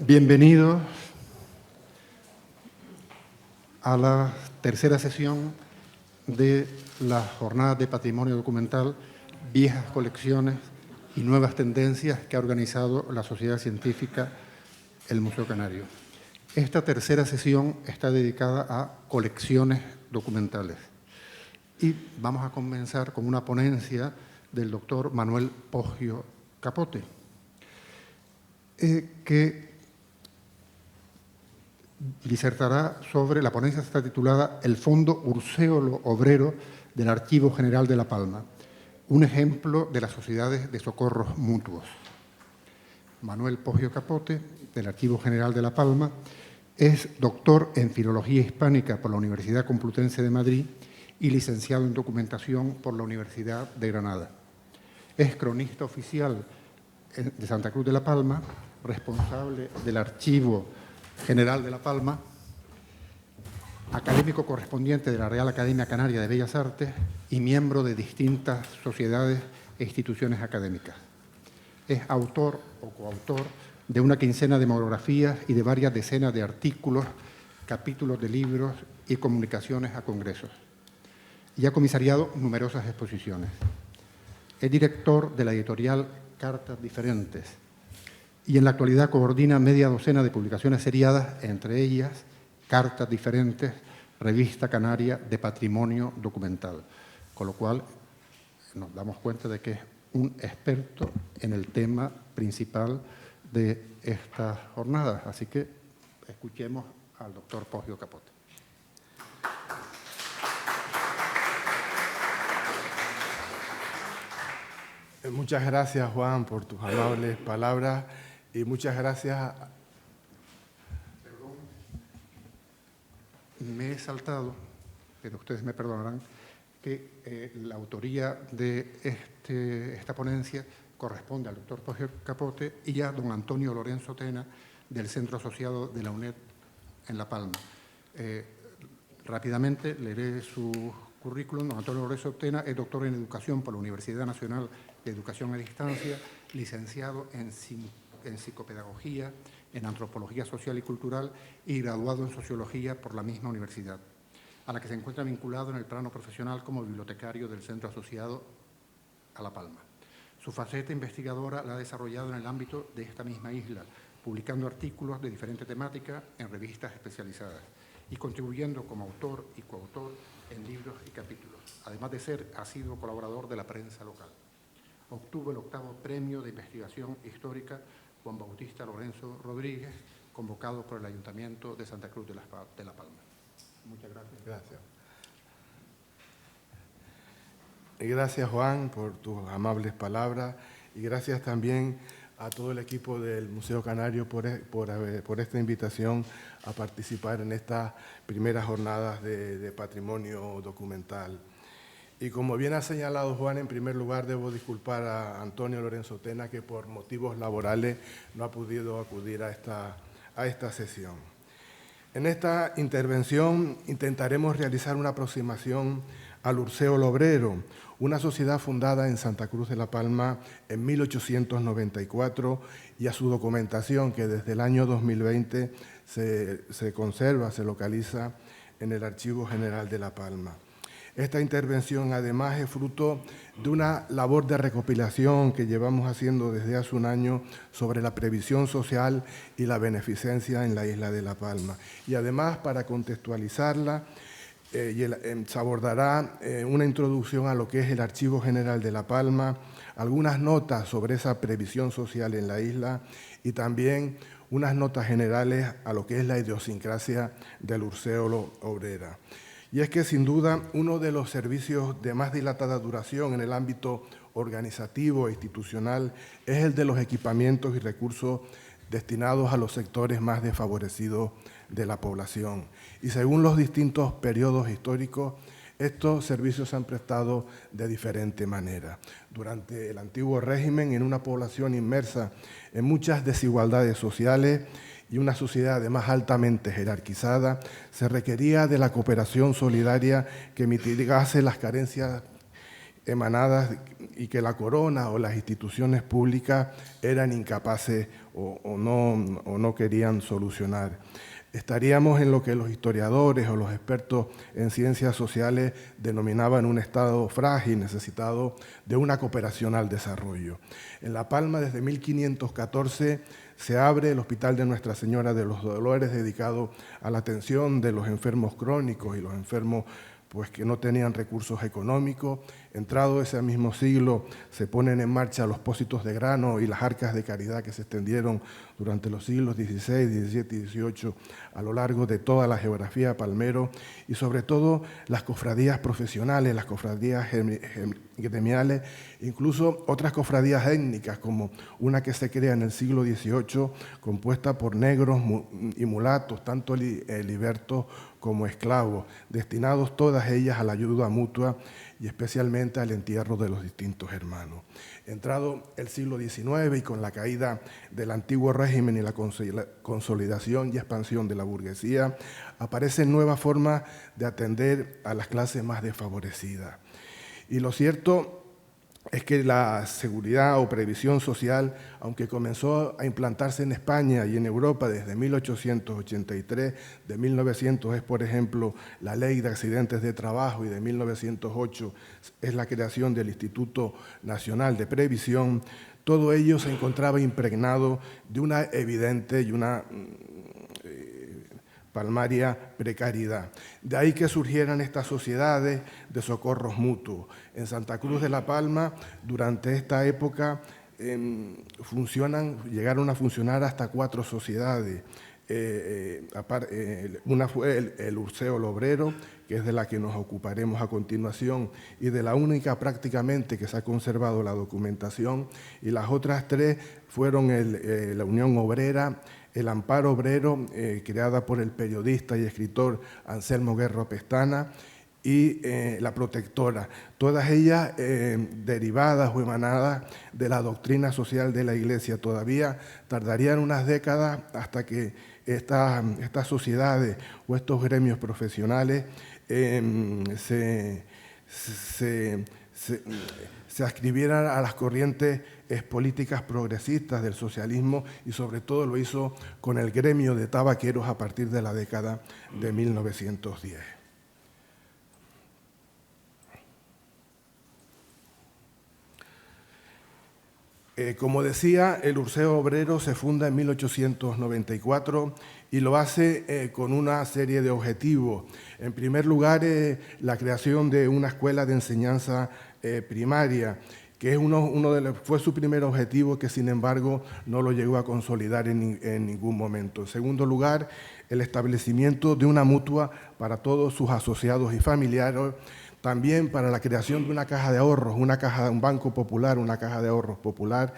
Bienvenidos a la tercera sesión de las jornadas de patrimonio documental, viejas colecciones y nuevas tendencias que ha organizado la Sociedad Científica el Museo Canario. Esta tercera sesión está dedicada a colecciones documentales y vamos a comenzar con una ponencia del doctor Manuel Poggio Capote, que disertará sobre, la ponencia está titulada El Fondo Urseolo Obrero del Archivo General de La Palma, un ejemplo de las sociedades de socorros mutuos. Manuel Poggio Capote, del Archivo General de La Palma, es doctor en Filología Hispánica por la Universidad Complutense de Madrid y licenciado en Documentación por la Universidad de Granada. Es cronista oficial de Santa Cruz de La Palma, responsable del Archivo General de La Palma, académico correspondiente de la Real Academia Canaria de Bellas Artes y miembro de distintas sociedades e instituciones académicas. Es autor o coautor de una quincena de monografías y de varias decenas de artículos, capítulos de libros y comunicaciones a congresos. Y ha comisariado numerosas exposiciones. Es director de la editorial Cartas Diferentes y en la actualidad coordina media docena de publicaciones seriadas, entre ellas Cartas Diferentes, Revista Canaria de Patrimonio Documental, con lo cual nos damos cuenta de que es un experto en el tema principal de estas jornadas. Así que escuchemos al doctor Poggio Capote. Muchas gracias, Juan, por tus amables palabras y muchas gracias. Perdón, me he saltado, pero ustedes me perdonarán, que la autoría de esta ponencia corresponde al doctor Poggio Capote y a don Antonio Lorenzo Tena, del Centro Asociado de la UNED en La Palma. Rápidamente leeré su currículum. Don Antonio Lorenzo Tena es doctor en Educación por la Universidad Nacional de Educación a Distancia, licenciado en Psicopedagogía, en Antropología Social y Cultural y graduado en Sociología por la misma universidad, a la que se encuentra vinculado en el plano profesional como bibliotecario del Centro Asociado a La Palma. Su faceta investigadora la ha desarrollado en el ámbito de esta misma isla, publicando artículos de diferente temática en revistas especializadas y contribuyendo como autor y coautor en libros y capítulos, además de ser asiduo colaborador de la prensa local. Obtuvo el 8º Premio de Investigación Histórica Juan Bautista Lorenzo Rodríguez, convocado por el Ayuntamiento de Santa Cruz de La Palma. Muchas gracias. Gracias. Gracias, Juan, por tus amables palabras y gracias también a todo el equipo del Museo Canario por esta invitación a participar en estas primeras jornadas de patrimonio documental. Y como bien ha señalado Juan, en primer lugar debo disculpar a Antonio Lorenzo Tena, que por motivos laborales no ha podido acudir a esta sesión. En esta intervención intentaremos realizar una aproximación al Urseolo Obrero, una sociedad fundada en Santa Cruz de La Palma en 1894 y a su documentación que desde el año 2020 se conserva, se localiza en el Archivo General de La Palma. Esta intervención además es fruto de una labor de recopilación que llevamos haciendo desde hace un año sobre la previsión social y la beneficencia en la isla de La Palma. Y además, para contextualizarla, se abordará una introducción a lo que es el Archivo General de La Palma, algunas notas sobre esa previsión social en la isla y también unas notas generales a lo que es la idiosincrasia del Urseolo Obrera. Y es que, sin duda, uno de los servicios de más dilatada duración en el ámbito organizativo e institucional es el de los equipamientos y recursos destinados a los sectores más desfavorecidos de la población. Y según los distintos periodos históricos, estos servicios se han prestado de diferente manera. Durante el antiguo régimen, en una población inmersa en muchas desigualdades sociales y una sociedad además altamente jerarquizada, se requería de la cooperación solidaria que mitigase las carencias emanadas y que la corona o las instituciones públicas eran incapaces o no querían solucionar. Estaríamos en lo que los historiadores o los expertos en ciencias sociales denominaban un estado frágil, necesitado de una cooperación al desarrollo. En La Palma, desde 1514, se abre el Hospital de Nuestra Señora de los Dolores, dedicado a la atención de los enfermos crónicos y los enfermos pues, que no tenían recursos económicos. Entrado ese mismo siglo, se ponen en marcha los pósitos de grano y las arcas de caridad que se extendieron durante los siglos XVI, XVII y XVIII a lo largo de toda la geografía palmero, y sobre todo las cofradías profesionales, las cofradías gremiales, incluso otras cofradías étnicas, como una que se crea en el siglo XVIII, compuesta por negros y mulatos, tanto libertos como esclavos, destinados todas ellas a la ayuda mutua y especialmente al entierro de los distintos hermanos. Entrado el siglo XIX y con la caída del antiguo régimen y la consolidación y expansión de la burguesía, aparecen nuevas formas de atender a las clases más desfavorecidas. Y lo cierto es que la seguridad o previsión social, aunque comenzó a implantarse en España y en Europa desde 1883, de 1900 es, por ejemplo, la Ley de Accidentes de Trabajo, y de 1908 es la creación del Instituto Nacional de Previsión, todo ello se encontraba impregnado de una evidente y una palmaria precariedad. De ahí que surgieran estas sociedades de socorros mutuos. En Santa Cruz de la Palma, durante esta época, llegaron a funcionar hasta 4 sociedades. Una fue el Urseo Obrero, que es de la que nos ocuparemos a continuación, y de la única prácticamente que se ha conservado la documentación, y las otras 3 fueron la Unión Obrera, el Amparo Obrero, creada por el periodista y escritor Anselmo Guerro Pestana, y la Protectora, todas ellas derivadas o emanadas de la doctrina social de la Iglesia. Todavía tardarían unas décadas hasta que estas sociedades o estos gremios profesionales se adscribieran a las corrientes políticas progresistas del socialismo, y sobre todo lo hizo con el gremio de tabaqueros a partir de la década de 1910. Como decía, el Urseo Obrero se funda en 1894 y lo hace con una serie de objetivos. En primer lugar, la creación de una escuela de enseñanza primaria, que es fue su primer objetivo, que sin embargo no lo llegó a consolidar en ningún momento. En segundo lugar, el establecimiento de una mutua para todos sus asociados y familiares, también para la creación de una caja de ahorros, un banco popular, una caja de ahorros popular,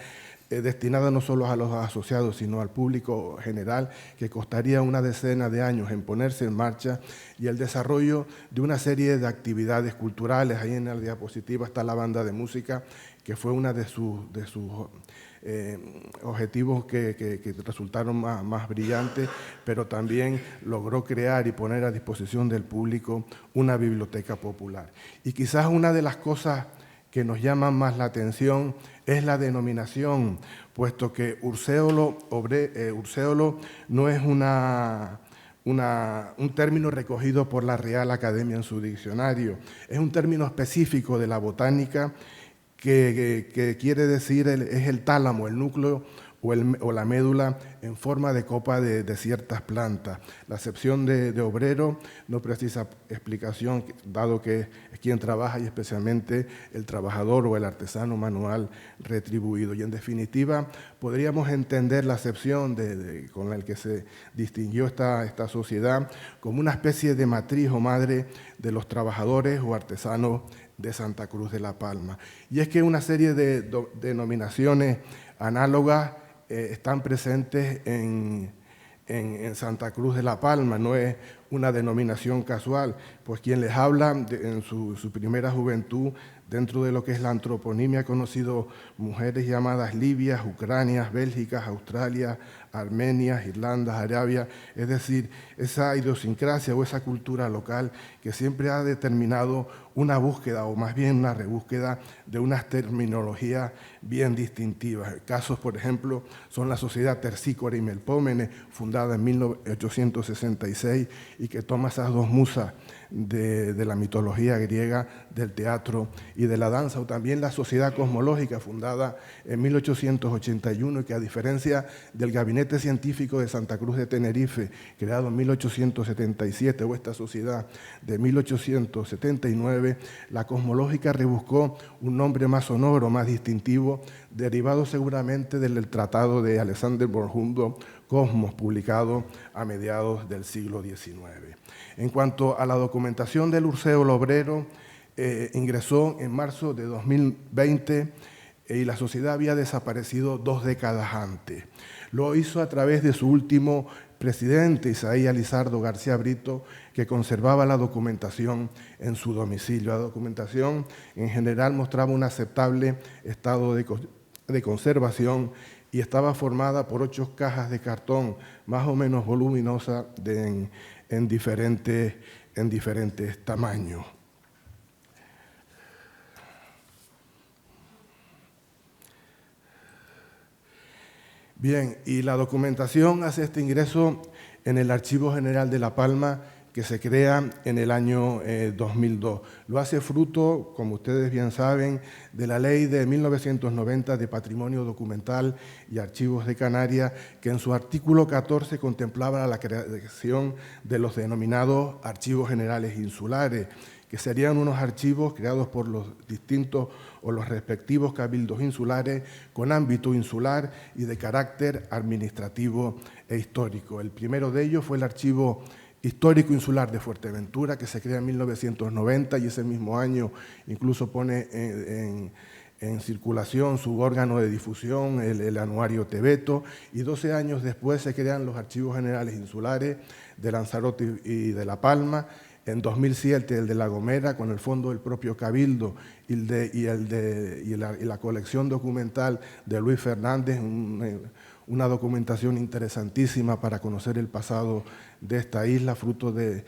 destinada no solo a los asociados, sino al público general, que costaría una decena de años en ponerse en marcha, y el desarrollo de una serie de actividades culturales. Ahí en la diapositiva está la banda de música, que fue una de sus objetivos que resultaron más brillantes, pero también logró crear y poner a disposición del público una biblioteca popular. Y quizás una de las cosas que nos llaman más la atención es la denominación, puesto que Urseolo no es un término recogido por la Real Academia en su diccionario, es un término específico de la botánica que quiere decir, es el tálamo, el núcleo o la médula en forma de copa de ciertas plantas. La acepción de obrero no precisa explicación, dado que es quien trabaja, y especialmente el trabajador o el artesano manual retribuido. Y en definitiva, podríamos entender la acepción con la que se distinguió esta sociedad como una especie de matriz o madre de los trabajadores o artesanos de Santa Cruz de la Palma. Y es que una serie de denominaciones análogas están presentes en Santa Cruz de la Palma. No es una denominación casual, pues quien les habla en su primera juventud, dentro de lo que es la antroponimia, ha conocido mujeres llamadas Libias, Ucranias, Bélgicas, Australia, Armenia, Irlanda, Arabia, es decir, esa idiosincrasia o esa cultura local que siempre ha determinado una búsqueda, o más bien una rebúsqueda de unas terminologías bien distintivas. Casos, por ejemplo, son la Sociedad Terpsícore y Melpómene, fundada en 1866, y que toma esas dos musas de la mitología griega, del teatro y de la danza, o también la Sociedad Cosmológica, fundada en 1881, y que, a diferencia del Gabinete Científico de Santa Cruz de Tenerife, creado en 1877, o esta sociedad de 1879, la Cosmológica rebuscó un nombre más sonoro, más distintivo, derivado seguramente del tratado de Alexander von Humboldt, Cosmos, publicado a mediados del siglo XIX. En cuanto a la documentación del Urseo Lobrero, ingresó en marzo de 2020 y la sociedad había desaparecido 2 décadas antes. Lo hizo a través de su último presidente, Isaías Lizardo García Brito, que conservaba la documentación en su domicilio. La documentación en general mostraba un aceptable estado de conservación y estaba formada por 8 cajas de cartón más o menos voluminosas en diferentes tamaños. Bien, y la documentación hace este ingreso en el Archivo General de La Palma, que se crea en el año 2002. Lo hace fruto, como ustedes bien saben, de la Ley de 1990 de Patrimonio Documental y Archivos de Canarias, que en su artículo 14 contemplaba la creación de los denominados archivos generales insulares, que serían unos archivos creados por los distintos o los respectivos cabildos insulares con ámbito insular y de carácter administrativo e histórico. El primero de ellos fue el Archivo Histórico Insular de Fuerteventura, que se crea en 1990, y ese mismo año incluso pone en circulación su órgano de difusión, el Anuario Tebeto, y 12 años después se crean los Archivos Generales Insulares de Lanzarote y de La Palma. En 2007 el de La Gomera, con el fondo del propio Cabildo y la colección documental de Luis Fernández, una documentación interesantísima para conocer el pasado de esta isla, fruto del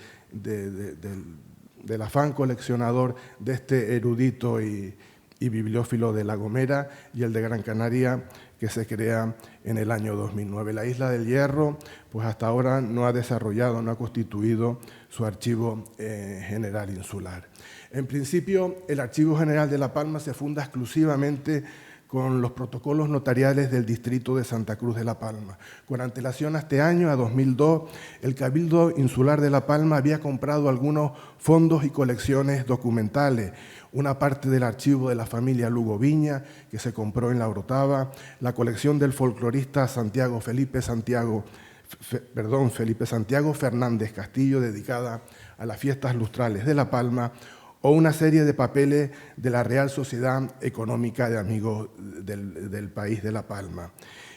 afán coleccionador de este erudito y bibliófilo de La Gomera, y el de Gran Canaria, que se crea en el año 2009. La Isla del Hierro, pues hasta ahora no ha desarrollado, no ha constituido su archivo general insular. En principio, el Archivo General de La Palma se funda exclusivamente con los protocolos notariales del distrito de Santa Cruz de La Palma. Con antelación a este año, a 2002, el Cabildo Insular de La Palma había comprado algunos fondos y colecciones documentales, una parte del archivo de la familia Lugo Viña, que se compró en La Orotava, la colección del folclorista Felipe Santiago Fernández Castillo, dedicada a las fiestas lustrales de La Palma, o una serie de papeles de la Real Sociedad Económica de Amigos del País de La Palma.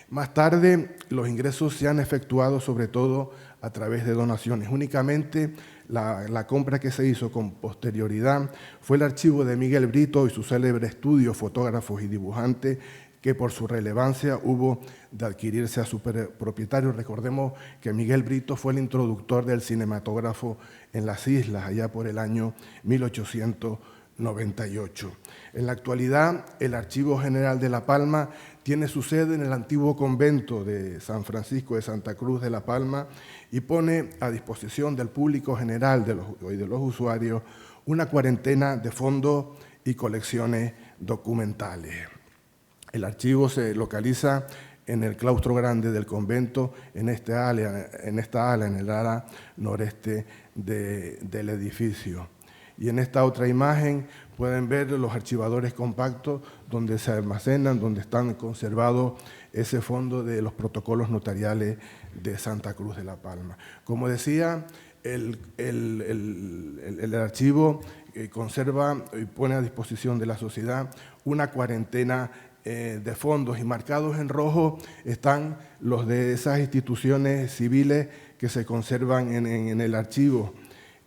Más tarde, los ingresos se han efectuado sobre todo a través de donaciones. Únicamente la compra que se hizo con posterioridad fue el archivo de Miguel Brito y su célebre estudio Fotógrafos y Dibujantes, que por su relevancia hubo de adquirirse a su propietario. Recordemos que Miguel Brito fue el introductor del cinematógrafo en las islas, allá por el año 1898. En la actualidad, el Archivo General de La Palma tiene su sede en el antiguo convento de San Francisco de Santa Cruz de La Palma y pone a disposición del público general y de los usuarios una cuarentena de fondos y colecciones documentales. El archivo se localiza en el claustro grande del convento, en esta ala, en el ala noreste del edificio. Y en esta otra imagen pueden ver los archivadores compactos donde se almacenan, donde están conservados ese fondo de los protocolos notariales de Santa Cruz de La Palma. Como decía, el archivo conserva y pone a disposición de la sociedad una cuarentena de fondos, y marcados en rojo están los de esas instituciones civiles que se conservan en el archivo,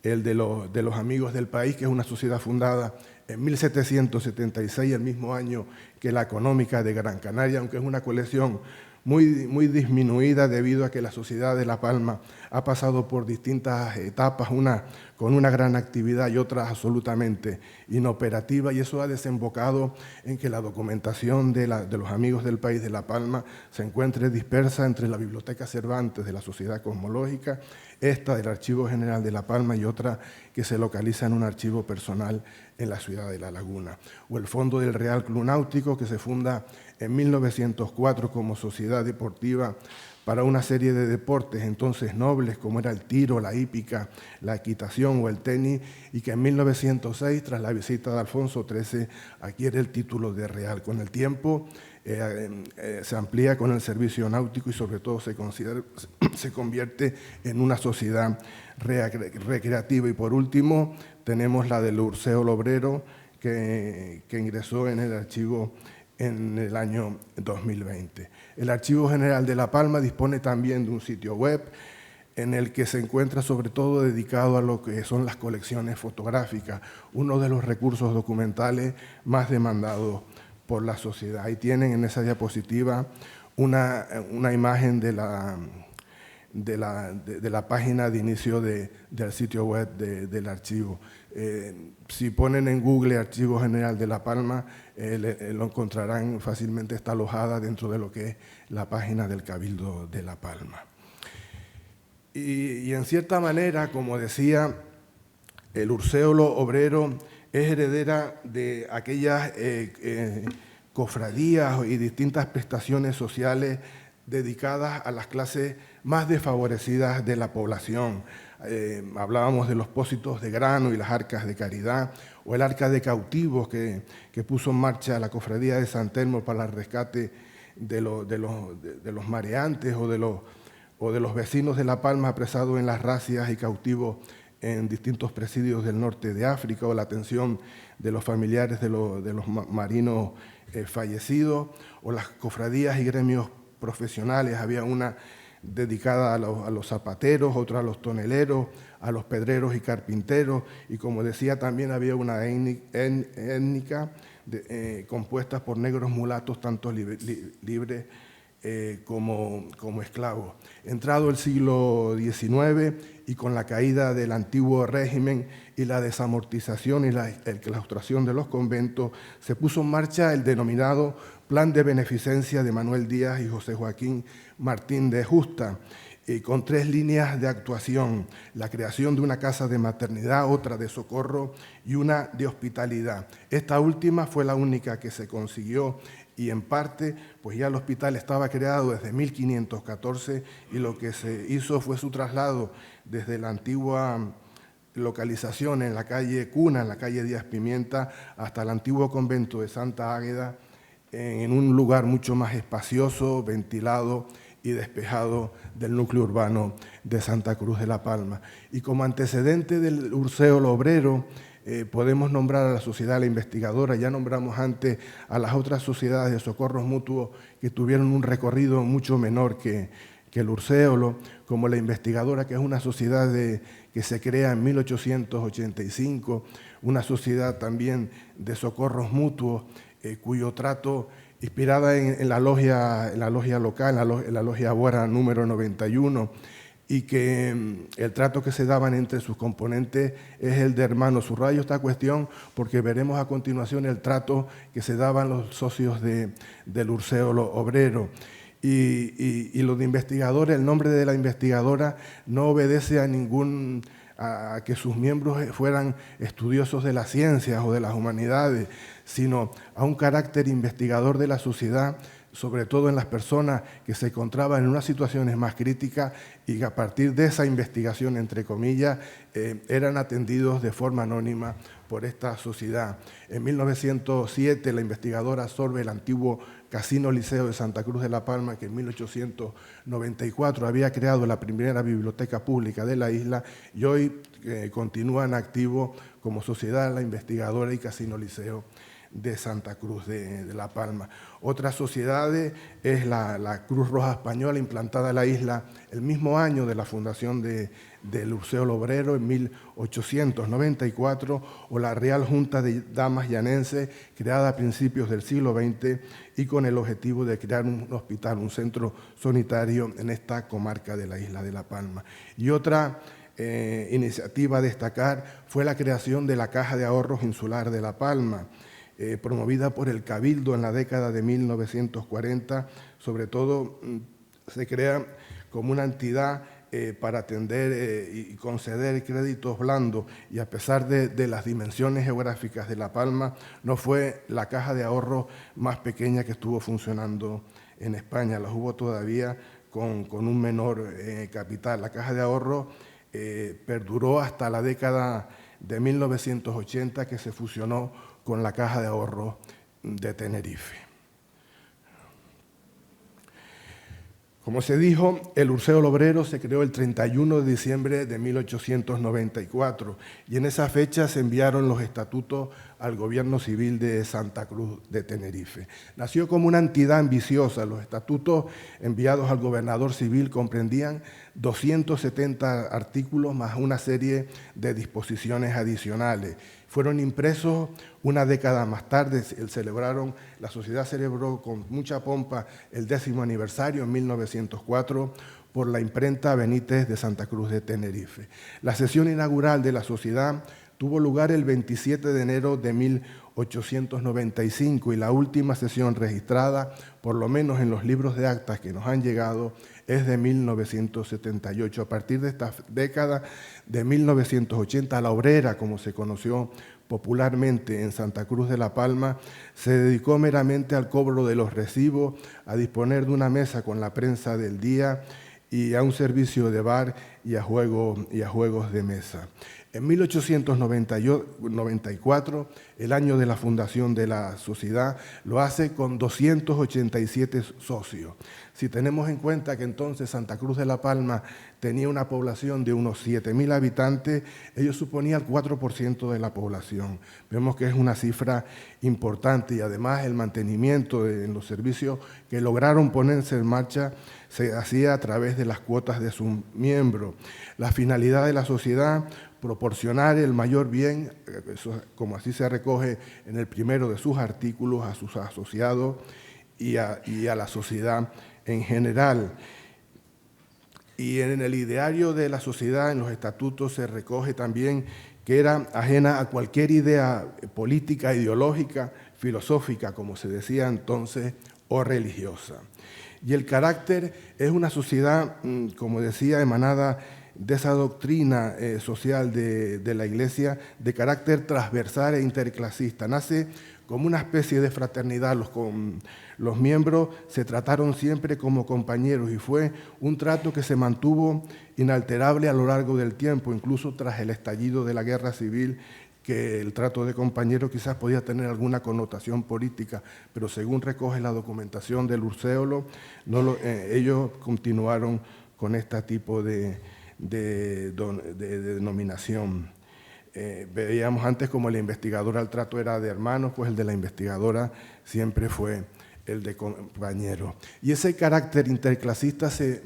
el de los Amigos del País, que es una sociedad fundada en 1776, el mismo año que la Económica de Gran Canaria, aunque es una colección muy disminuida debido a que la sociedad de La Palma ha pasado por distintas etapas, una con una gran actividad y otra absolutamente inoperativa, y eso ha desembocado en que la documentación de los Amigos del País de La Palma se encuentre dispersa entre la Biblioteca Cervantes de la Sociedad Cosmológica, esta del Archivo General de La Palma y otra que se localiza en un archivo personal en la ciudad de La Laguna, o el Fondo del Real Club Náutico, que se funda en 1904 como sociedad deportiva para una serie de deportes entonces nobles como era el tiro, la hípica, la equitación o el tenis, y que en 1906, tras la visita de Alfonso XIII, adquiere el título de real. Con el tiempo se amplía con el servicio náutico y sobre todo se convierte en una sociedad recreativa. Y por último tenemos la del Urceo Obrero, que ingresó en el archivo en el año 2020. El Archivo General de La Palma dispone también de un sitio web en el que se encuentra sobre todo dedicado a lo que son las colecciones fotográficas, uno de los recursos documentales más demandados por la sociedad. Ahí tienen en esa diapositiva una imagen de la página de inicio del sitio web del archivo. Si ponen en Google Archivo General de La Palma, lo encontrarán fácilmente, está alojada dentro de lo que es la página del Cabildo de La Palma. Y en cierta manera, como decía, el Urceo Obrero es heredera de aquellas cofradías y distintas prestaciones sociales dedicadas a las clases más desfavorecidas de la población. Hablábamos de los pósitos de grano y las arcas de caridad, o el arca de cautivos que puso en marcha la cofradía de San Telmo para el rescate de los mareantes o de los vecinos de La Palma apresados en las razias y cautivos en distintos presidios del norte de África, o la atención de los familiares de los marinos fallecidos, o las cofradías y gremios profesionales. Había una dedicada a los zapateros, otra a los toneleros, a los pedreros y carpinteros, y como decía, también había una étnica compuesta por negros mulatos, tanto libres como esclavos. Entrado el siglo XIX y con la caída del antiguo régimen y la desamortización y la claustración de los conventos, se puso en marcha el denominado Plan de Beneficencia de Manuel Díaz y José Joaquín Martín de Justa, con 3 líneas de actuación: la creación de una casa de maternidad, otra de socorro y una de hospitalidad. Esta última fue la única que se consiguió, y en parte pues ya el hospital estaba creado desde 1514, y lo que se hizo fue su traslado desde la antigua localización en la calle Cuna, en la calle Díaz Pimienta, hasta el antiguo convento de Santa Águeda, en un lugar mucho más espacioso, ventilado y despejado del núcleo urbano de Santa Cruz de La Palma. Y como antecedente del Urceo Obrero, podemos nombrar a la Sociedad La Investigadora. Ya nombramos antes a las otras sociedades de socorros mutuos que tuvieron un recorrido mucho menor que el Urceo, como La Investigadora, que es una sociedad que se crea en 1885, una sociedad también de socorros mutuos, cuyo trato, inspirada en la logia local, en la logia Bora número 91, y que el trato que se daban entre sus componentes es el de hermanos. Subrayo esta cuestión porque veremos a continuación el trato que se daban los socios del Urceo Obrero. Y lo de investigadora, el nombre de la investigadora no obedece a que sus miembros fueran estudiosos de las ciencias o de las humanidades, sino a un carácter investigador de la sociedad, sobre todo en las personas que se encontraban en unas situaciones más críticas y que a partir de esa investigación, entre comillas, eran atendidos de forma anónima por esta sociedad. En 1907 la investigadora absorbe el antiguo Casino Liceo de Santa Cruz de La Palma, que en 1894 había creado la primera biblioteca pública de la isla, y hoy continúan activos como Sociedad La Investigadora y Casino Liceo de Santa Cruz de La Palma. Otras sociedades es la Cruz Roja Española, implantada en la isla el mismo año de la fundación del Urceo Obrero, en 1894, o la Real Junta de Damas Llanenses, creada a principios del siglo XX y con el objetivo de crear un hospital, un centro sanitario en esta comarca de la isla de La Palma. Y otra iniciativa a destacar fue la creación de la Caja de Ahorros Insular de La Palma, promovida por el Cabildo en la década de 1940. Sobre todo se crea como una entidad para atender y conceder créditos blandos, y a pesar de las dimensiones geográficas de La Palma, no fue la caja de ahorro más pequeña que estuvo funcionando en España. Las hubo todavía con un menor capital. La caja de ahorro perduró hasta la década de 1980, que se fusionó con la Caja de Ahorro de Tenerife. Como se dijo, el Urceo Obrero se creó el 31 de diciembre de 1894 y en esa fecha se enviaron los estatutos al gobierno civil de Santa Cruz de Tenerife. Nació como una entidad ambiciosa. Los estatutos enviados al gobernador civil comprendían 270 artículos más una serie de disposiciones adicionales. Fueron impresos una década más tarde, la sociedad celebró con mucha pompa el 10º aniversario en 1904 por la imprenta Benítez de Santa Cruz de Tenerife. La sesión inaugural de la sociedad tuvo lugar el 27 de enero de 1895 y la última sesión registrada, por lo menos en los libros de actas que nos han llegado, es de 1978. A partir de esta década de 1980, la obrera, como se conoció popularmente en Santa Cruz de La Palma, se dedicó meramente al cobro de los recibos, a disponer de una mesa con la prensa del día y a un servicio de bar y a juegos de mesa. En 1894, el año de la fundación de la sociedad, lo hace con 287 socios. Si tenemos en cuenta que entonces Santa Cruz de La Palma tenía una población de unos 7.000 habitantes, ello suponía el 4% de la población. Vemos que es una cifra importante y además el mantenimiento en los servicios que lograron ponerse en marcha se hacía a través de las cuotas de sus miembros. La finalidad de la sociedad, proporcionar el mayor bien, como así se recoge en el primero de sus artículos, a sus asociados y a la sociedad en general. Y en el ideario de la sociedad, en los estatutos, se recoge también que era ajena a cualquier idea política, ideológica, filosófica, como se decía entonces, o religiosa. Y el carácter es una sociedad, como decía, emanada de esa doctrina social de la Iglesia, de carácter transversal e interclasista. Nace como una especie de fraternidad. Los miembros se trataron siempre como compañeros y fue un trato que se mantuvo inalterable a lo largo del tiempo, incluso tras el estallido de la Guerra Civil, que el trato de compañeros quizás podía tener alguna connotación política, pero según recoge la documentación del Urceo, ellos continuaron con este tipo de denominación. Veíamos antes como el investigador al trato era de hermanos, pues el de la investigadora siempre fue el de compañero. Y ese carácter interclasista se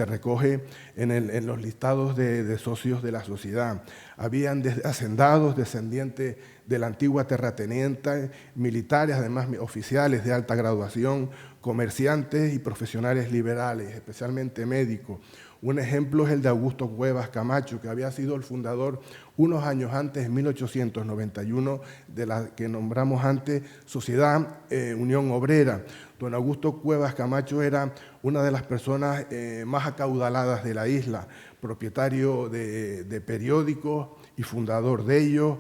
recoge en los listados de socios de la sociedad. Habían hacendados, descendientes de la antigua terrateniente, militares, además oficiales de alta graduación, comerciantes y profesionales liberales, especialmente médicos. Un ejemplo es el de Augusto Cuevas Camacho, que había sido el fundador unos años antes, en 1891, de la que nombramos antes Sociedad Unión Obrera. Don Augusto Cuevas Camacho era una de las personas más acaudaladas de la isla, propietario de periódicos y fundador de ellos.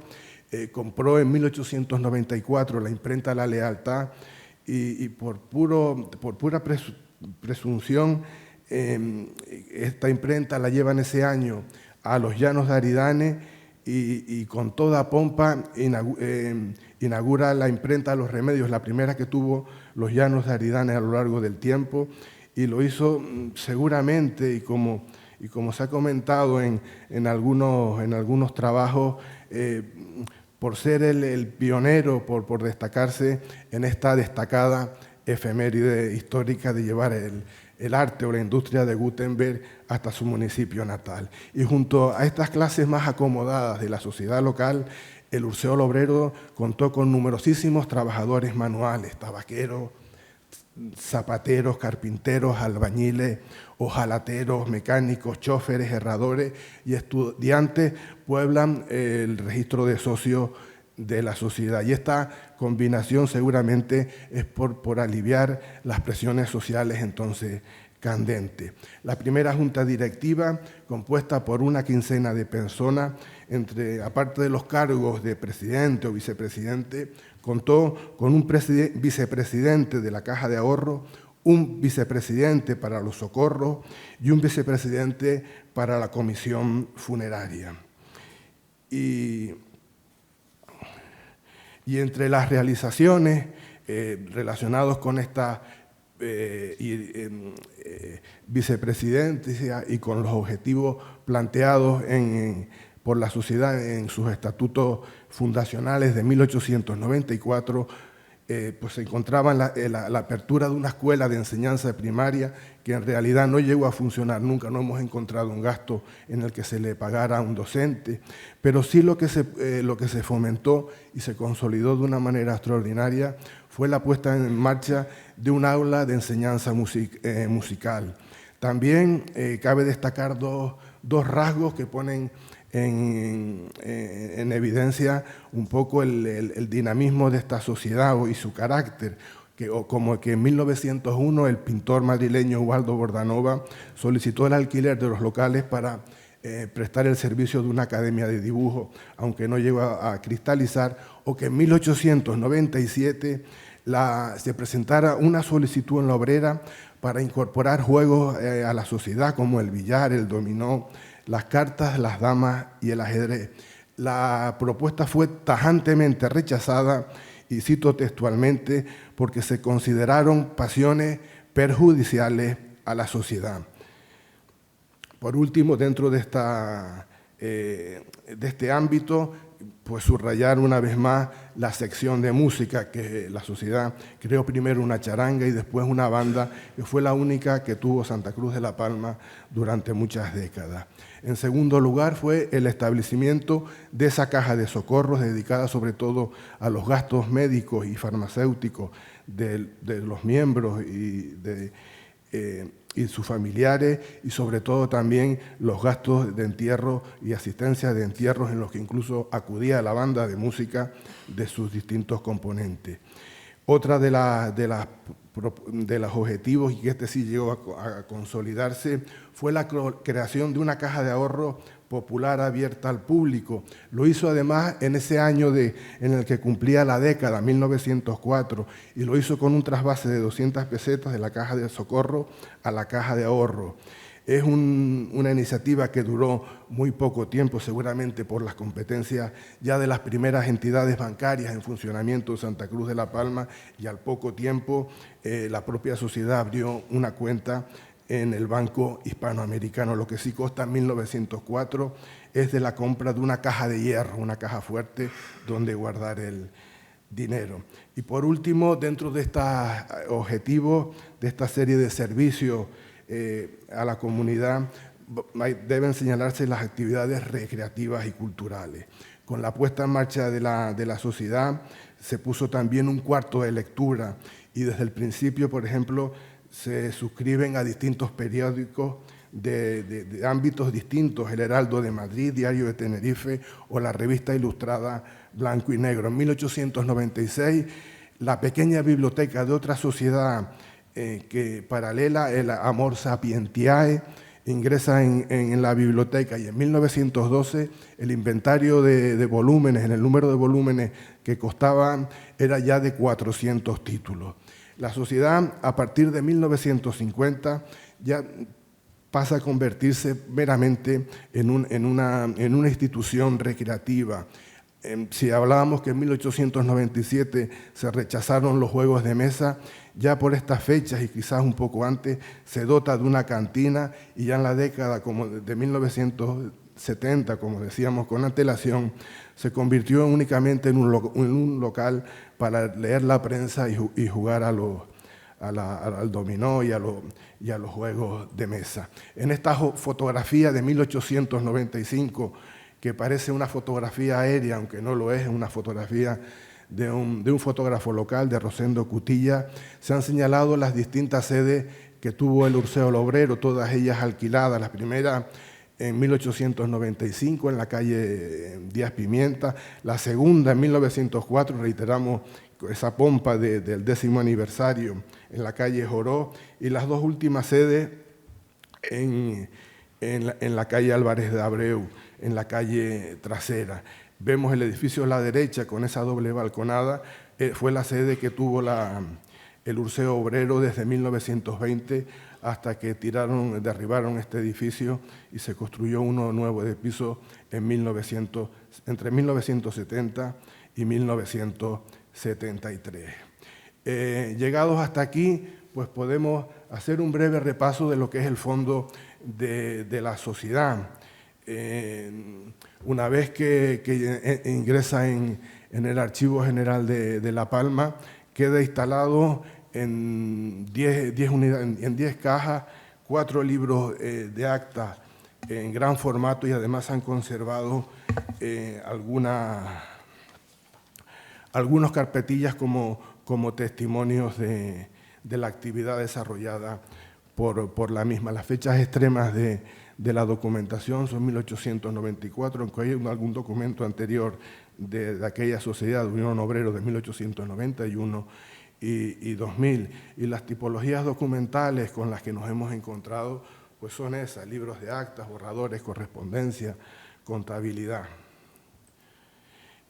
Compró en 1894 la imprenta La Lealtad y por pura presunción, esta imprenta la llevan ese año a los Llanos de Aridane y con toda pompa inaugura la imprenta Los Remedios, la primera que tuvo los Llanos de Aridane a lo largo del tiempo, y lo hizo seguramente, y como se ha comentado en algunos trabajos, por ser el pionero, por destacarse en esta destacada efeméride histórica de llevar el arte o la industria de Gutenberg hasta su municipio natal. Y junto a estas clases más acomodadas de la sociedad local, el Urceol Obrero contó con numerosísimos trabajadores manuales, tabaqueros, zapateros, carpinteros, albañiles, hojalateros, mecánicos, choferes, herradores y estudiantes pueblan el registro de socios de la sociedad. Y esta combinación seguramente es por aliviar las presiones sociales entonces candentes. La primera junta directiva, compuesta por una quincena de personas, aparte de los cargos de presidente o vicepresidente, contó con un vicepresidente de la Caja de Ahorro, un vicepresidente para los socorros y un vicepresidente para la comisión funeraria. Y entre las realizaciones relacionadas con esta vicepresidencia y con los objetivos planteados por la sociedad en sus estatutos fundacionales de 1894, pues se encontraba la apertura de una escuela de enseñanza primaria que en realidad no llegó a funcionar nunca. No hemos encontrado un gasto en el que se le pagara a un docente, pero sí lo que se fomentó y se consolidó de una manera extraordinaria fue la puesta en marcha de un aula de enseñanza musical. También cabe destacar dos rasgos que ponen en evidencia un poco el dinamismo de esta sociedad y su carácter, como que en 1901 el pintor madrileño Ubaldo Bordanova solicitó el alquiler de los locales para prestar el servicio de una academia de dibujo, aunque no llegó a cristalizar, o que en 1897 se presentara una solicitud en la Obrera para incorporar juegos a la sociedad como el billar, el dominó, las cartas, las damas y el ajedrez. La propuesta fue tajantemente rechazada, y cito textualmente, porque se consideraron pasiones perjudiciales a la sociedad. Por último, dentro de este ámbito, pues subrayar una vez más la sección de música, que la sociedad creó primero una charanga y después una banda, que fue la única que tuvo Santa Cruz de la Palma durante muchas décadas. En segundo lugar, fue el establecimiento de esa caja de socorros dedicada sobre todo a los gastos médicos y farmacéuticos de los miembros y sus familiares, y sobre todo también los gastos de entierro y asistencia de entierros, en los que incluso acudía la banda de música de sus distintos componentes. Otra de los objetivos, y que este sí llegó a consolidarse, fue la creación de una caja de ahorro popular abierta al público. Lo hizo además en ese año en el que cumplía la década, 1904, y lo hizo con un trasvase de 200 pesetas de la caja de socorro a la caja de ahorro. Es una iniciativa que duró muy poco tiempo, seguramente por las competencias ya de las primeras entidades bancarias en funcionamiento de Santa Cruz de la Palma, y al poco tiempo la propia sociedad abrió una cuenta en el Banco Hispanoamericano. Lo que sí consta en 1904 es de la compra de una caja de hierro, una caja fuerte donde guardar el dinero. Y por último, dentro de estos objetivos, de esta serie de servicios a la comunidad, deben señalarse las actividades recreativas y culturales. Con la puesta en marcha de la sociedad se puso también un cuarto de lectura, y desde el principio, por ejemplo, se suscriben a distintos periódicos de ámbitos distintos, el Heraldo de Madrid, Diario de Tenerife o la revista ilustrada Blanco y Negro. En 1896, la pequeña biblioteca de otra sociedad que paralela, el Amor Sapientiae, ingresa en la biblioteca, y en 1912 el inventario de volúmenes, en el número de volúmenes que costaban, era ya de 400 títulos. La sociedad, a partir de 1950, ya pasa a convertirse meramente en una institución recreativa. Si hablábamos que en 1897 se rechazaron los juegos de mesa, ya por estas fechas y quizás un poco antes se dota de una cantina, y ya en la década como de 1960 70, como decíamos, con antelación, se convirtió únicamente en un local para leer la prensa y jugar al dominó y a los juegos de mesa. En esta fotografía de 1895, que parece una fotografía aérea, aunque no lo es una fotografía de un fotógrafo local, de Rosendo Cutilla, se han señalado las distintas sedes que tuvo el Urceo Obrero, todas ellas alquiladas. La primera en 1895 en la calle Díaz Pimienta, la segunda en 1904, reiteramos esa pompa del 10º aniversario en la calle Joró, y las dos últimas sedes en la calle Álvarez de Abreu, en la calle Trasera. Vemos el edificio a la derecha con esa doble balconada, fue la sede que tuvo el Urceo Obrero desde 1920 hasta que derribaron este edificio y se construyó uno nuevo de piso entre 1970 y 1973. Llegados hasta aquí, pues podemos hacer un breve repaso de lo que es el fondo de la sociedad. Una vez que ingresa en el Archivo General de La Palma, queda instalado en 10 cajas, 4 libros de actas en gran formato, y además han conservado algunas carpetillas como testimonios de la actividad desarrollada por la misma. Las fechas extremas de la documentación son 1894, aunque hay algún documento anterior de aquella sociedad de Unión Obrero de 1891 y 2000. Y las tipologías documentales con las que nos hemos encontrado pues son esas: libros de actas, borradores, correspondencia, contabilidad.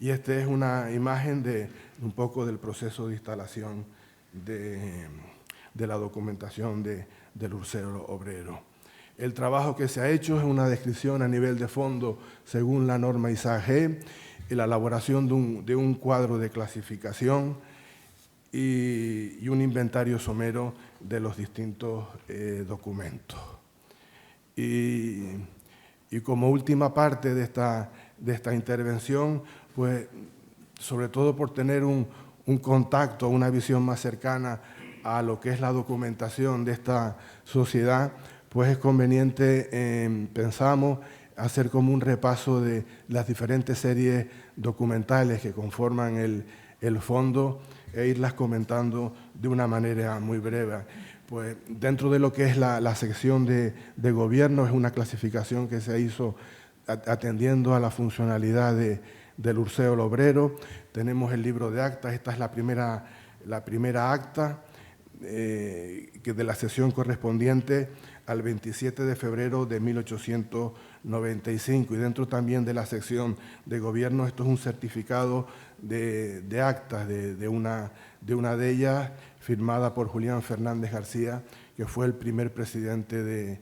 Y esta es una imagen de un poco del proceso de instalación de la documentación del Urceo Obrero. El trabajo que se ha hecho es una descripción a nivel de fondo según la norma ISAG, y la elaboración de un cuadro de clasificación y un inventario somero de los distintos documentos. Y como última parte de esta intervención, pues sobre todo por tener un contacto, una visión más cercana a lo que es la documentación de esta sociedad, pues es conveniente, pensamos, hacer como un repaso de las diferentes series documentales que conforman el fondo e irlas comentando de una manera muy breve. Pues dentro de lo que es la sección de gobierno, es una clasificación que se hizo atendiendo a la funcionalidad del Urceo Obrero. Tenemos el libro de actas, esta es la primera acta que de la sesión correspondiente al 27 de febrero de 1895, y dentro también de la sección de gobierno, esto es un certificado de actas de una de ellas, firmada por Julián Fernández García, que fue el primer presidente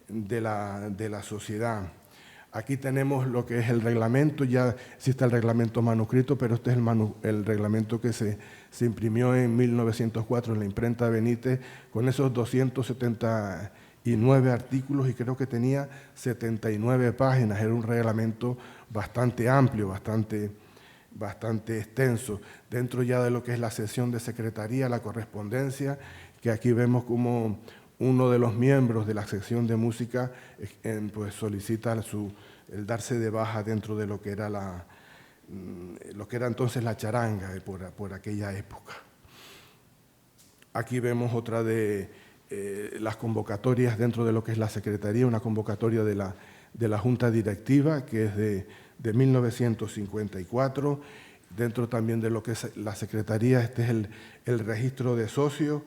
de la sociedad. Aquí tenemos lo que es el reglamento, ya existe el reglamento manuscrito, pero este es el reglamento que se imprimió en 1904 en la imprenta Benítez, con esos 279 artículos, y creo que tenía 79 páginas. Era un reglamento bastante amplio, bastante extenso. Dentro ya de lo que es la sección de secretaría, la correspondencia, que aquí vemos como uno de los miembros de la sección de música pues solicita el darse de baja dentro de lo que era entonces la charanga por aquella época. Aquí vemos otra de las convocatorias dentro de lo que es la secretaría, una convocatoria de la Junta Directiva, que es de 1954. Dentro también de lo que es la secretaría, este es el registro de socios,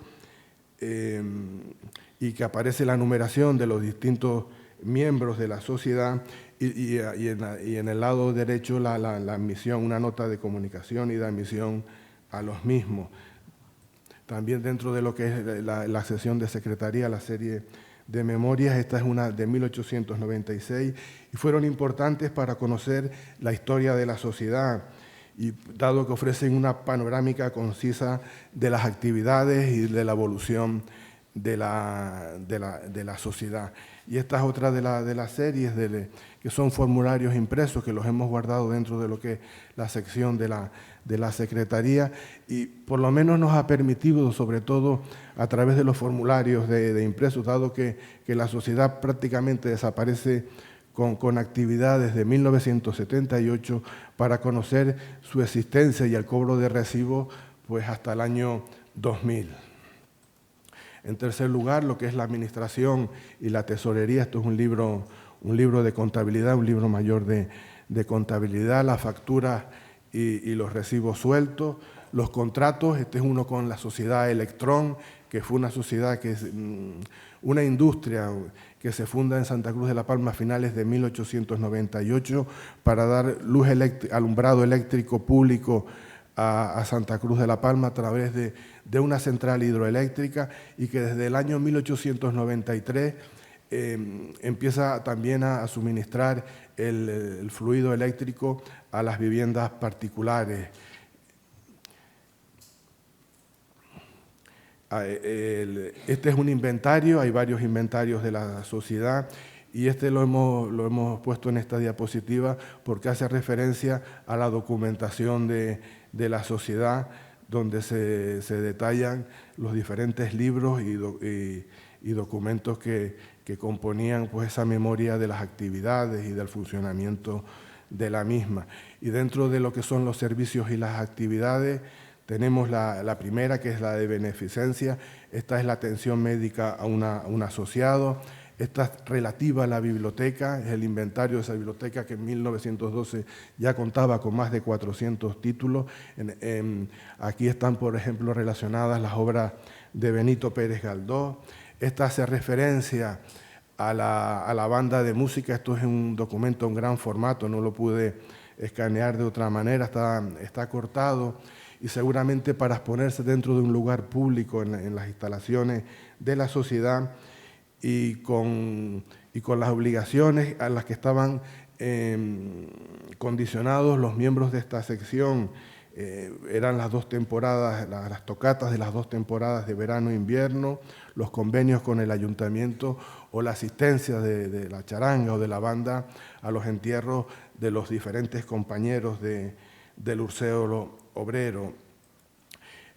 y que aparece la numeración de los distintos miembros de la sociedad, y en el lado derecho la admisión, una nota de comunicación y de admisión a los mismos. También dentro de lo que es la sesión de secretaría, la serie de memorias, esta es una de 1896, y fueron importantes para conocer la historia de la sociedad, y dado que ofrecen una panorámica concisa de las actividades y de la evolución de la sociedad. Y esta es otra de las series que son formularios impresos que los hemos guardado dentro de lo que es la sección de la Secretaría, y por lo menos nos ha permitido, sobre todo a través de los formularios de impresos, dado que la sociedad prácticamente desaparece con actividades de 1978, para conocer su existencia y el cobro de recibo pues hasta el año 2000. En tercer lugar, lo que es la administración y la tesorería. Esto es un libro de contabilidad, un libro mayor de contabilidad, las facturas y los recibos sueltos, los contratos. Este es uno con la sociedad Electrón, que fue una sociedad que es una industria que se funda en Santa Cruz de la Palma a finales de 1898 para dar alumbrado eléctrico público a Santa Cruz de la Palma a través de una central hidroeléctrica, y que desde el año 1893 empieza también a suministrar el fluido eléctrico a las viviendas particulares. Este es un inventario, hay varios inventarios de la sociedad, y este lo hemos puesto en esta diapositiva porque hace referencia a la documentación de la sociedad, donde se detallan los diferentes libros y documentos que componían pues esa memoria de las actividades y del funcionamiento de la misma. Y dentro de lo que son los servicios y las actividades, tenemos la primera, que es la de beneficencia. Esta es la atención médica a un asociado. Esta es relativa a la biblioteca, es el inventario de esa biblioteca, que en 1912 ya contaba con más de 400 títulos. Aquí están, por ejemplo, relacionadas las obras de Benito Pérez Galdós. Esta hace referencia a la banda de música. Esto es un documento en gran formato, no lo pude escanear de otra manera, está cortado, y seguramente para exponerse dentro de un lugar público en las instalaciones de la sociedad, y con las obligaciones a las que estaban condicionados los miembros de esta sección. Eran las 2 temporadas, las tocatas de las 2 temporadas de verano e invierno, los convenios con el ayuntamiento o la asistencia de la charanga o de la banda a los entierros de los diferentes compañeros del Urceo Obrero.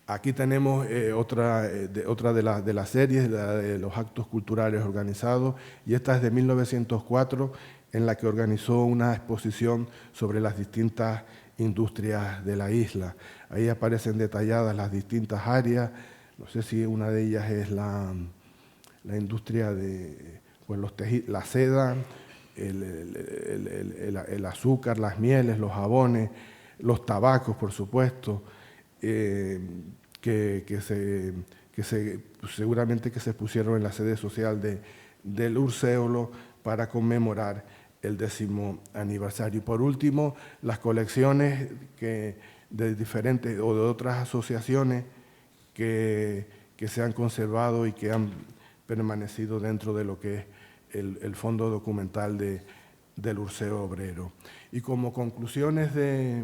Aquí tenemos otra de las series, la de los actos culturales organizados, y esta es de 1904, en la que organizó una exposición sobre las distintas industrias de la isla. Ahí aparecen detalladas las distintas áreas. No sé si una de ellas es la industria de pues la seda, el azúcar, las mieles, los jabones, los tabacos, por supuesto, seguramente que se pusieron en la sede social del Urceolo para conmemorar el 10º aniversario. Y por último, las colecciones de diferentes o de otras asociaciones que se han conservado y que han permanecido dentro de lo que es el fondo documental del Urceo Obrero. Y como conclusiones de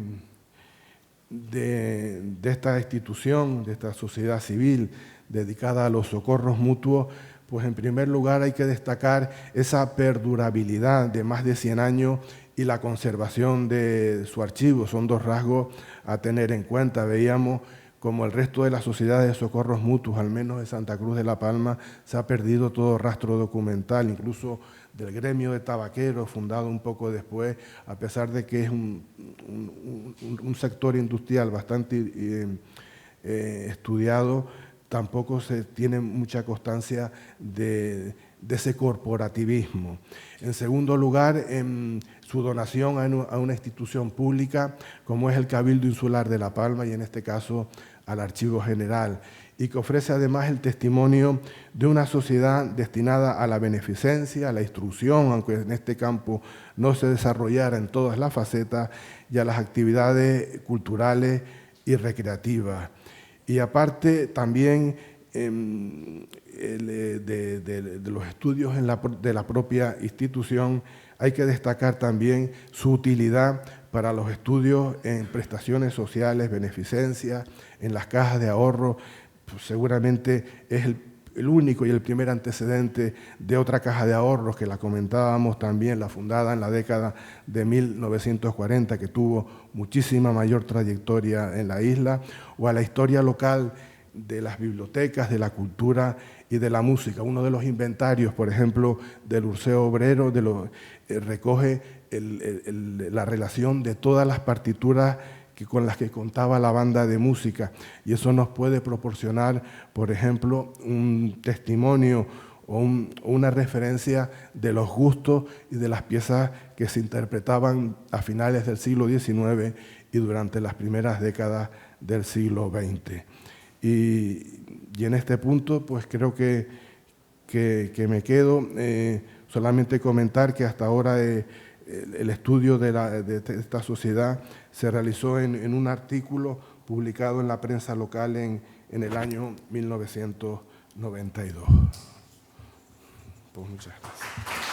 esta institución, de esta sociedad civil dedicada a los socorros mutuos, pues en primer lugar hay que destacar esa perdurabilidad de más de 100 años y la conservación de su archivo. Son 2 rasgos a tener en cuenta. Veíamos como el resto de las sociedades de socorros mutuos, al menos de Santa Cruz de la Palma, se ha perdido todo rastro documental, incluso del gremio de tabaqueros, fundado un poco después, a pesar de que es un sector industrial bastante estudiado, tampoco se tiene mucha constancia de ese corporativismo. En segundo lugar, en su donación a una institución pública como es el Cabildo Insular de La Palma, y en este caso al Archivo General, y que ofrece además el testimonio de una sociedad destinada a la beneficencia, a la instrucción, aunque en este campo no se desarrollara en todas las facetas, y a las actividades culturales y recreativas. Y aparte también de los estudios de la propia institución, hay que destacar también su utilidad para los estudios en prestaciones sociales, beneficencia, en las cajas de ahorro. Pues seguramente es el único y el primer antecedente de otra caja de ahorros que la comentábamos también, la fundada en la década de 1940, que tuvo muchísima mayor trayectoria en la isla, o a la historia local de las bibliotecas, de la cultura y de la música. Uno de los inventarios, por ejemplo, del Urseo Obrero, recoge la relación de todas las partituras con las que contaba la banda de música, y eso nos puede proporcionar, por ejemplo, un testimonio o una referencia de los gustos y de las piezas que se interpretaban a finales del siglo XIX y durante las primeras décadas del siglo XX. Y en este punto, pues creo que me quedo. Solamente comentar que hasta ahora el estudio de esta sociedad se realizó en un artículo publicado en la prensa local en el año 1992. Pues muchas gracias.